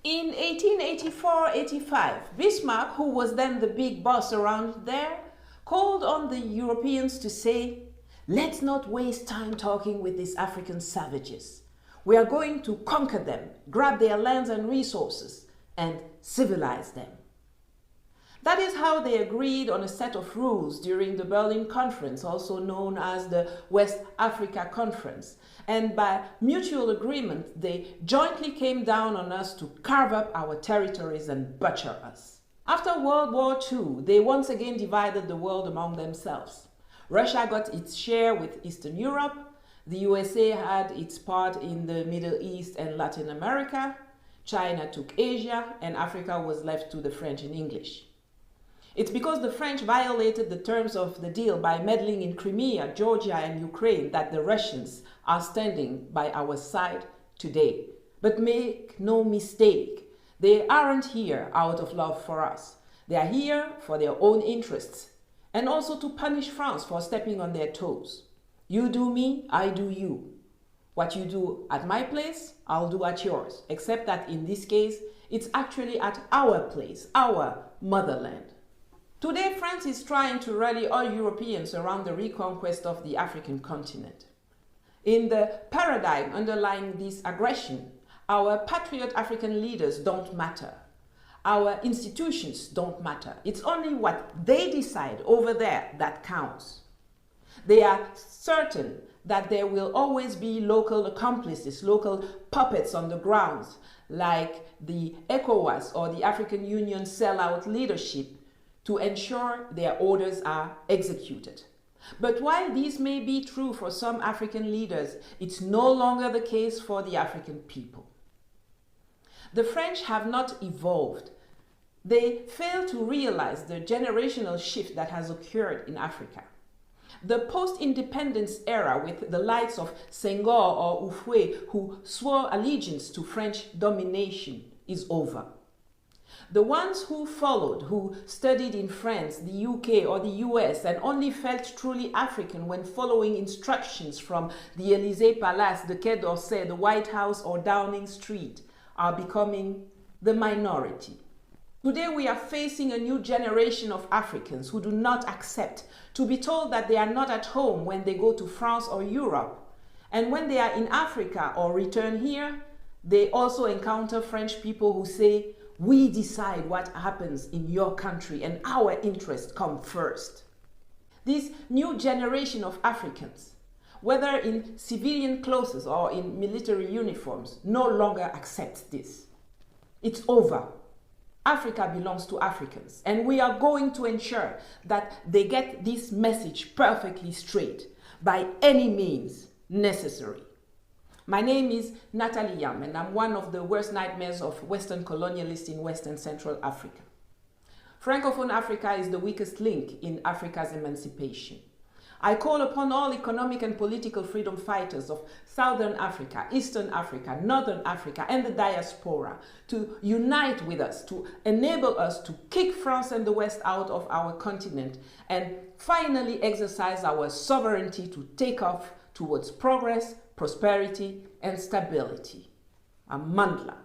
In 1884-85, Bismarck, who was then the big boss around there, called on the Europeans to say, "Let's not waste time talking with these African savages. We are going to conquer them, grab their lands and resources, and civilize them." That is how they agreed on a set of rules during the Berlin Conference, also known as the West Africa Conference. And by mutual agreement, they jointly came down on us to carve up our territories and butcher us. After World War II, they once again divided the world among themselves. Russia got its share with Eastern Europe, the USA had its part in the Middle East and Latin America, China took Asia, and Africa was left to the French and English. It's because the French violated the terms of the deal by meddling in Crimea, Georgia, and Ukraine that the Russians are standing by our side today. But make no mistake, they aren't here out of love for us. They are here for their own interests and also to punish France for stepping on their toes. You do me, I do you. What you do at my place, I'll do at yours, except that in this case, it's actually at our place, our motherland. Today, France is trying to rally all Europeans around the reconquest of the African continent. In the paradigm underlying this aggression, our patriot African leaders don't matter. Our institutions don't matter. It's only what they decide over there that counts. They are certain that there will always be local accomplices, local puppets on the ground, like the ECOWAS or the African Union sellout leadership, to ensure their orders are executed. But while these may be true for some African leaders, it's no longer the case for the African people. The French have not evolved. They fail to realize the generational shift that has occurred in Africa. The post-independence era with the likes of Senghor or Houphouët, who swore allegiance to French domination, is over. The ones who followed, who studied in France, the UK or the US and only felt truly African when following instructions from the Élysée Palace, the Quai d'Orsay, the White House or Downing Street, are becoming the minority. Today we are facing a new generation of Africans who do not accept to be told that they are not at home when they go to France or Europe. And when they are in Africa or return here, they also encounter French people who say, "We decide what happens in your country and our interests come first." This new generation of Africans, whether in civilian clothes or in military uniforms, no longer accepts this. It's over. Africa belongs to Africans, and we are going to ensure that they get this message perfectly straight by any means necessary. My name is Nathalie Yam, and I'm one of the worst nightmares of Western colonialists in West and Central Africa. Francophone Africa is the weakest link in Africa's emancipation. I call upon all economic and political freedom fighters of Southern Africa, Eastern Africa, Northern Africa, and the diaspora to unite with us, to enable us to kick France and the West out of our continent and finally exercise our sovereignty to take off towards progress, prosperity, and stability. Amandla.